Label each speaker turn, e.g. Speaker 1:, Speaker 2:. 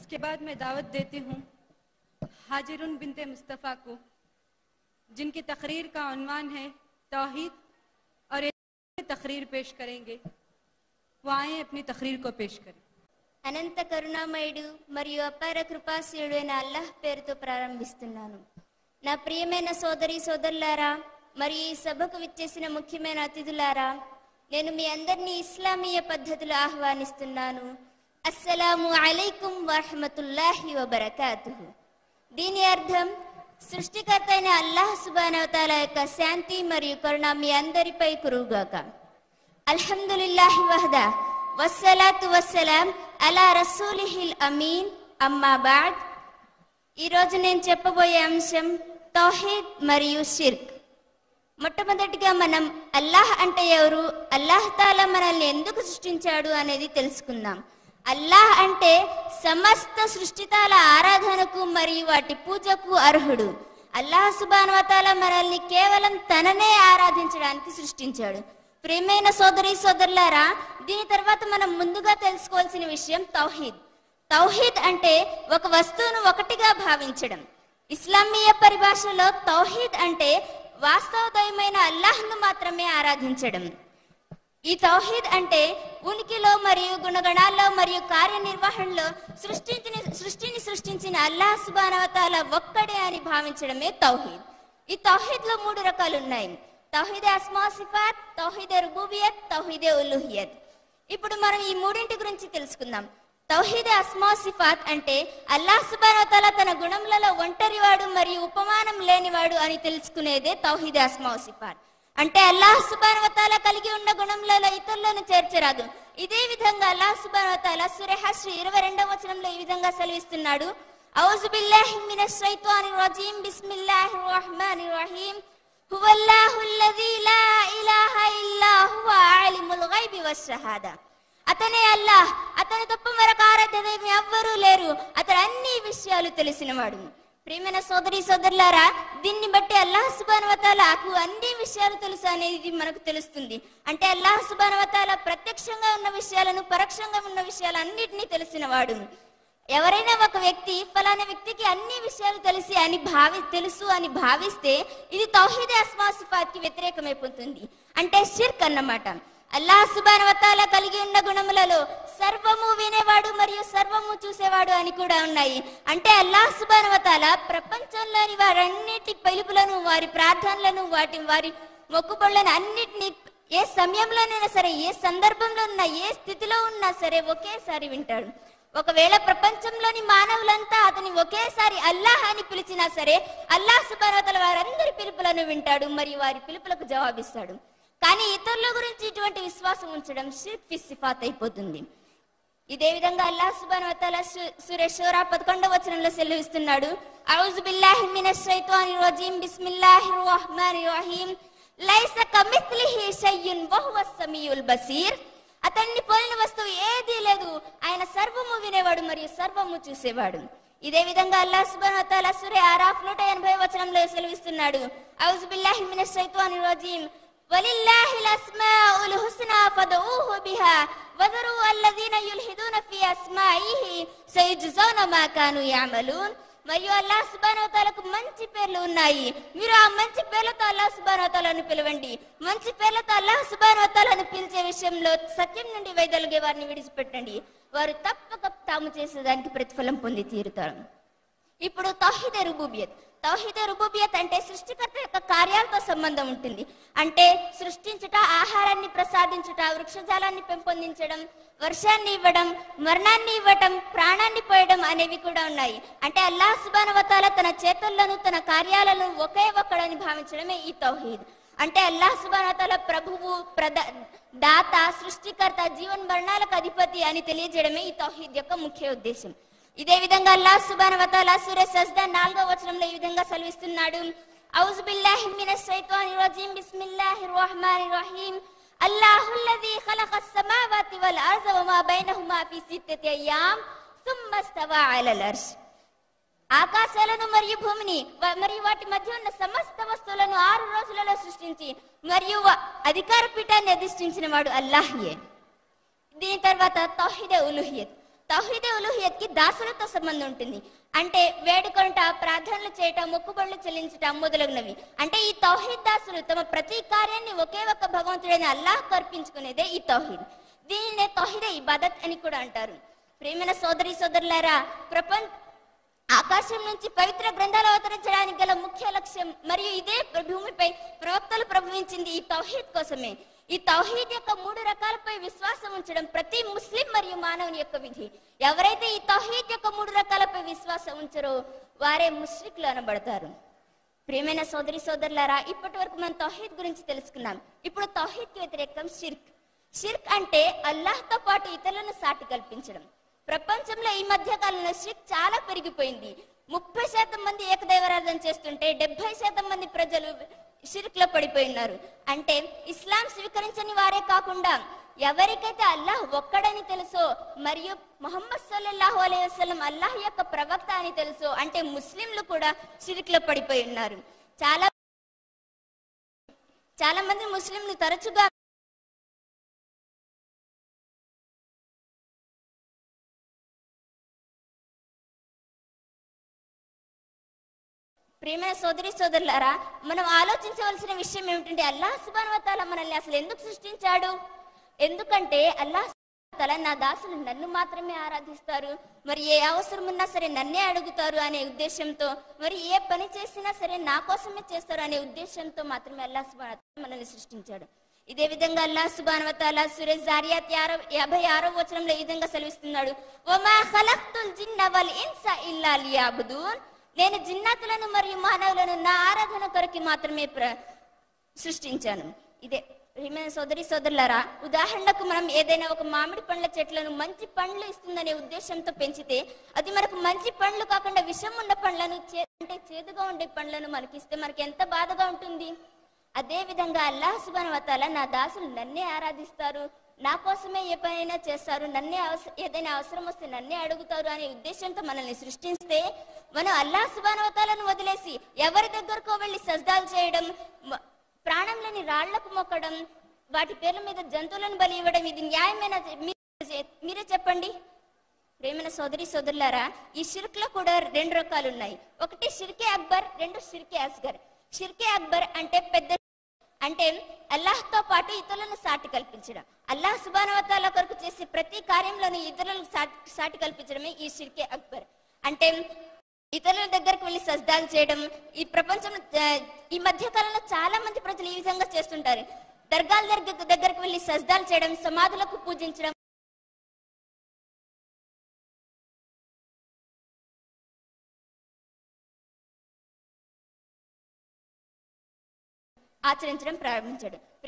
Speaker 1: उसके बाद मैं दावत देती हूँ हाजिरुन बिनते मुस्तफ़ा को, जिनकी तकरीर का उन्वान है तौहीद, और ये तकरीर पेश करेंगे। वो आए अपनी तकरीर को पेश करें।
Speaker 2: అనంత కరుణామయుడు మరియు అపార కృపాశీయుడైన అల్లాహ్ పేరుతో ప్రారంభిస్తున్నాను. నా ప్రియమైన సోదరి సోదరులారా మరియు ఈ సభకు విచ్చేసిన ముఖ్యమైన అతిథులారా, నేను మీ అందరినీ ఇస్లామీయ పద్ధతిలో ఆహ్వానిస్తున్నాను. అస్సలాము అలైకుం వరహమతుల్లాహి వబరకాతుహు. దీని అర్థం సృష్టికర్త అయిన అల్లాహ్ సుబ్హానహు వ తఆలా యొక్క శాంతి మరియు కరుణ మీ అందరిపై కురుగాక. అల్హమ్దులిల్లాహి వహదా వస్సలాతు వస్సలాం అలా రసూలిహిల్ అమీన్. అమ్మా బాద్. ఈరోజు నేను చెప్పబోయే అంశం తౌహీద్ మరియు షిర్క్. మొట్టమొదటిగా మనం అల్లాహ్ అంటే ఎవరు, అల్లాహ్ తాలా మనల్ని ఎందుకు సృష్టించాడు అనేది తెలుసుకుందాం. అల్లాహ్ అంటే సమస్త సృష్టితాల ఆరాధనకు మరియు వాటి పూజకు అర్హుడు. అల్లాహ్ సుబ్హానహు వ తఆలా మనల్ని కేవలం తననే ఆరాధించడానికి సృష్టించాడు. ప్రియమైన సోదరి సోదరులారా, దీని తర్వాత మనం ముందుగా తెలుసుకోవాల్సిన విషయం తౌహీద్. తౌహీద్ అంటే ఒక వస్తువును ఒకటిగా భావించడం. ఇస్లామీయ పరిభాషలో తౌహీద్ అంటే వాస్తవదైమైన అల్లాహ్ను మాత్రమే ఆరాధించడం. ఈ తౌహీద్ అంటే ఉనికిలో మరియు గుణగణాల్లో మరియు కార్యనిర్వహణలో సృష్టిని సృష్టించిన అల్లాహ్ సుబ్హానహు వ తఆలా ఒక్కడే అని భావించడమే తౌహీద్. ఈ తౌహీద్లో 3 రకాలు ఉన్నాయి: తౌహీద్ అస్మా సిఫాత్, తౌహీద్ రుబూబియత్, తౌహీద్ ఉలూహియత్. ఇప్పుడు మనం ఈ మూడింటి గురించి తెలుసుకుందాం. తౌహీద్ అస్మా సిఫాత్ అంటే అల్లాహ్ సుబ్హానహు వ తఆలా తన గుణములలో ఒంటరివాడు మరియు ఉపమానం లేనివాడు అని తెలుసుకునేదే తౌహీద్ అస్మా సిఫాత్. అంటే అల్లాహ్ సుబ్హానహు వ తఆలా కలిగి ఉన్న గుణములలో ఇతరులను చేర్చరాదు. ఇదే విధంగా అల్లాహ్ సుబ్హానహు వ తఆలా సూరా హష్ర్ 22వ వచనంలో ఈ విధంగా సెలవిస్తున్నాడు: ఔజు బిల్లాహి మినష్ షైతానిర్ రజీం బిస్మిల్లాహిర్ రహ్మానిర్ రహీం హువల్లాహుల్లజీ లా ఇలాహా ఇల్లా హువ ఆలిముల్ గైబి వశ్షహాదా. అతనే అల్లాహ్, అతని తప్ప మరొక ఆరాధ్య దైవం ఎవ్వరూ లేరు, అతను అన్ని విషయాలు తెలిసినవాడు. ప్రియమైన సోదరి సోదరులారా, దీన్ని బట్టి అల్లాహ్ సుబ్హానహు వ తఆలాకు అన్ని విషయాలు తెలుసు అనేది మనకు తెలుస్తుంది. అంటే అల్లాహ్ సుబ్హానహు వ తఆలా ప్రత్యక్షంగా ఉన్న విషయాలను, పరోక్షంగా ఉన్న విషయాలు అన్నిటినీ తెలిసినవాడు. ఎవరైనా ఒక వ్యక్తి ఫలానా వ్యక్తికి అన్ని విషయాలు తెలుసు అని భావిస్తే ఇది తౌహీద్ అస్మా సిఫాత్ కి వ్యతిరేకమైపోతుంది. అంటే షిర్క్ అన్నమాట. అల్లాహ్ సుబ్హానహు వ తఆలా కలిగి ఉన్న గుణములలో సర్వము వినేవాడు మరియు సర్వము చూసేవాడు అని కూడా ఉన్నాయి. అంటే అల్లాహ్ సుబ్హానహు వ తఆలా ప్రపంచంలోని వారన్నిటి పిలుపులను, వారి ప్రార్థనలను, వారి మొక్కుబడులను అన్నిటినీ ఏ సమయంలోనైనా సరే, ఏ సందర్భంలో ఉన్నా, ఏ స్థితిలో ఉన్నా సరే ఒకేసారి వింటాడు. ఒకవేళ ప్రపంచంలోని మానవులంతా అతని ఒకేసారి అల్లాహ్ అని పిలిచినా సరే అల్లాహ్ సుబ్హానహు వ తఆలా వారందరి పిలుపులను వింటాడు మరియు వారి పిలుపులకు జవాబిస్తాడు. కానీ ఇతరుల గురించి ఇటువంటి విశ్వాసం ఉంచడం షిర్క్ ఫి సిఫాత్ అయిపోతుంది. ఇదే విధంగా అల్లాహ్ సుబ్హానహు వ తఆలా సూరా షూరా 11వ వచనంలో సెలవిస్తున్నాడు: ఔజు బిల్లాహి మినష్ షైతానిర్ రజీం బిస్మిల్లాహిర్ రహ్మానిర్ రహీం లైస కమిత్లిహి షైయున్ వహువస్ సమీయుల్ బసీర్. అతన్ని పోలిన వస్తువు ఏదీ లేదు, ఆయన సర్వము వినేవాడు మరియు సర్వము చూసేవాడు. ఇదే విధంగా అల్లాహ్ సుబ్హానహు వ తఆలా సూరా ఆరాఫ్ 180వ వచనంలో సెలవిస్తున్నాడు: ఔజు బిల్లాహి మినష్ షైతానిర్ రజీం వలిల్లాహిల్ అస్మాఉల్ హుస్నా ఫదఊహు బిహా వదరు అల్లజీన యుల్హిదూన ఫీ అస్మాయిహి సయజ్జౌన మా కాను యఅమలూన్. మరియు అల్లాహ్ సుబ్హానహు వ తఆలాకు మంచి పేర్లు ఉన్నాయి, మీరు ఆ మంచి పేర్లతో అల్లాహ్ సుబ్హానహు వ తఆలాను పిలవండి. మంచి పేర్లతో అల్లాహ్ సుబ్హానహు వ తఆలాను పిలిచే విషయంలో సత్యం నుండి వైదొలిగే వారిని విడిచిపెట్టండి, వారు తప్పక తాము చేసేదానికి ప్రతిఫలం పొంది తీరుతారు. ఇప్పుడు తౌహీద్ రుబూబియత్. తౌహీద్ రుబూబియత్ అంటే సృష్టికర్త యొక్క కార్యాలతో సంబంధం ఉంటుంది. అంటే సృష్టించుట, ఆహారాన్ని ప్రసాదించుట, వృక్షజాలాన్ని పెంపొందించడం, వర్షాన్ని ఇవ్వడం, మరణాన్ని ఇవ్వటం, ప్రాణాన్ని పోయడం అనేవి కూడా ఉన్నాయి. అంటే అల్లాహ్ సుబ్హానహు వ తఆలా తన చేతులను, తన కార్యాలను ఒకే ఒక్కడని భావించడమే ఈ తౌహీద్. అంటే అల్లాహ్ సుబ్హానహు వ తఆలా ప్రభువు, దాత, సృష్టికర్త, జీవన మరణాలకు అధిపతి అని తెలియజేయడమే ఈ తౌహీద్ యొక్క ముఖ్య ఉద్దేశం. ఇదే విధంగా అల్లాహ్ సుబ్హానహు వ తఆలా సూరా సజ్దా 4వ వచనంలో ఈ విధంగా సెలవిస్తున్నాడు: ఔజు బిల్లాహి మినష్ షైతానిర్ రజీం బిస్మిల్లాహిర్ రహ్మానిర్ రహీం అల్లాహుల్లజీ ఖలఖస్ సమావాతి వల్ అర్ద వమా బైనహుమా ఫీ సిత్తతి అయ్యామ్ థుమ్మా ఇస్తవా అలల్ అర్ష్. ఆకాశాలను మరియు భూమిని మరియు వాటి మధ్య ఉన్న సమస్త వస్తువులను 6 రోజులలో సృష్టించి మరియు అధికార పీఠాన్ని అధిష్ఠించిన వాడు అల్లాహ్యే. దీని తర్వాత తౌహీద్ ఉలూహియత్. తౌహీదే ఉలూహియత్కి దాసులతో సంబంధం ఉంటుంది. అంటే వేడుకొంట, ప్రార్థనలు చేయటం, మొక్కుబడులు చెల్లించటం మొదలగునవి. అంటే ఈ తౌహీద్ దాసులు తమ ప్రతి కార్యాన్ని ఒకే ఒక్క భగవంతుడైన అల్లాహ్కు అర్పించుకునేదే ఈ తౌహీద్. దీనినే తౌహీదే ఇబాదత్ అని కూడా అంటారు. ప్రియమైన సోదరి సోదరులారా, ఆకాశం నుంచి పవిత్ర గ్రంథాలు అవతరించడానికి గల ముఖ్య లక్ష్యం మరియు ఇదే భూమిపై ప్రవక్తలు ప్రభవించింది ఈ తౌహీద్ కోసమే. ఈ తౌహీద్ యొక్క 3 రకాలపై విశ్వాసం ఉంచడం ప్రతి ముస్లిం మరియు మానవుని యొక్క విధి. ఎవరైతే ఈ తౌహీద్ యొక్క 3 రకాలపై విశ్వాసం ఉంచరో వారే ముష్రిక్లు అనబడతారు. ప్రియమైన సోదరి సోదరులారా, ఇప్పటి వరకు మనం తౌహీద్ గురించి తెలుసుకున్నాం. ఇప్పుడు తౌహీద్కి వ్యతిరేకం షిర్క్. షిర్క్ అంటే అల్లాహ్తో పాటు ఇతరులను సాటి కల్పించడం. ప్రపంచంలో ఈ మధ్య కాలంలో షిర్క్ చాలా పెరిగిపోయింది. 30% మంది ఏకదైవారాధన చేస్తుంటే 70% మంది ప్రజలు షిర్క్ లో పడిపోయినారు. అంటే ఇస్లాం స్వీకరించని వారే కాకుండా ఎవరికైతే అల్లాహ్ ఒక్కడని తెలుసో మరియు ముహమ్మద్ సల్లల్లాహు అలైహి వసల్లం అల్లాహ్ యొక్క ప్రవక్త అని తెలుసో అంటే ముస్లింలు కూడా షిర్క్ లో పడిపోయి ఉన్నారు. చాలా మంది ముస్లింలు తరచుగా ప్రియమైన సోదరి సోదరులారా, మనం ఆలోచించవలసిన విషయం ఏమిటంటే అల్లాహ్ సుబ్హానహు వ తఆలా మనల్ని అసలు ఎందుకు సృష్టించాడు? ఎందుకంటే అల్లాహ్ సుబ్హానహు వ తఆలా నా దాసులు నన్ను మాత్రమే ఆరాధిస్తారు, మరి ఏ అవసరం ఉన్నా సరే నన్నే అడుగుతారు అనే ఉద్దేశంతో, మరి ఏ పని చేసినా సరే నా కోసమే చేస్తారు అనే ఉద్దేశంతో మాత్రమే అల్లాహ్ సుబ్హానహు వ తఆలా మనల్ని సృష్టించాడు. ఇదే విధంగా అల్లాహ్ సుబ్హానహు వ తఆలా సూరా జారియాత్ 56వ వచనంలో ఈ విధంగా సెలవిస్తున్నాడు, వమా ఖలక్తుల్ జిన్న వల్ ఇన్స ఇల్లా లియఅబుదూన్. నేను జిన్నాతులను మరియు మానవులను నా ఆరాధన కొరకు మాత్రమే సృష్టించాను. ఇదే ప్రియమైన సోదరి సోదరులారా, ఉదాహరణకు మనం ఏదైనా ఒక మామిడి పండ్ల చెట్లను మంచి పండ్లు ఇస్తుందనే ఉద్దేశంతో పెంచితే అది మనకు మంచి పండ్లు కాకుండా విషం ఉన్న పండ్లను అంటే చేదుగా ఉండే పండ్లను మనకిస్తే మనకి ఎంత బాధగా ఉంటుంది. అదే విధంగా అల్లాహ్ సుబ్హానహు వ తఆలా నా దాసులు నన్నే ఆరాధిస్తారు, నా కోసమే ఏ పనైనా చేస్తారు, ఏదైనా అవసరం వస్తే నన్నే అడుగుతారు అనే ఉద్దేశంతో మనల్ని సృష్టిస్తే మనం అల్లాహ్ సుబ్హానహు వ తఆలాను వదిలేసి ఎవరి దగ్గరకో వెళ్ళి సజ్దాలు చేయడం, ప్రాణం లేని రాళ్లకు మొక్కడం, వాటి పేర్ల మీద జంతువులను బలి ఇవ్వడం ఇది న్యాయమైన? మీరే చెప్పండి. ప్రేమైన సోదరి సోదరులారా, ఈ షిర్క్ లో కూడా 2 రకాలు ఉన్నాయి. ఒకటి షిర్కే అక్బర్, 2 షిర్కే అస్గర్. షిర్కే అక్బర్ అంటే పెద్ద, అంటే అల్లాహ్తో పాటు ఇతరులను సాటి కల్పించడం. అల్లాహ్ సుబ్హానహు వ తఆలా కొరకు చేసే ప్రతి కార్యంలోనూ ఇతరులకు సాటి కల్పించడమే ఈ షిర్కే అక్బర్. అంటే ఇతరుల దగ్గరకు వెళ్ళి సజ్దాలు చేయడం. ఈ ప్రపంచంలో ఈ మధ్య కాలంలో చాలా మంది ప్రజలు ఈ విధంగా చేస్తుంటారు. దర్గాల దగ్గరకు వెళ్ళి సజ్దాలు చేయడం, సమాధులకు పూజించడం, ఆచరించడం ప్రారంభించాడు.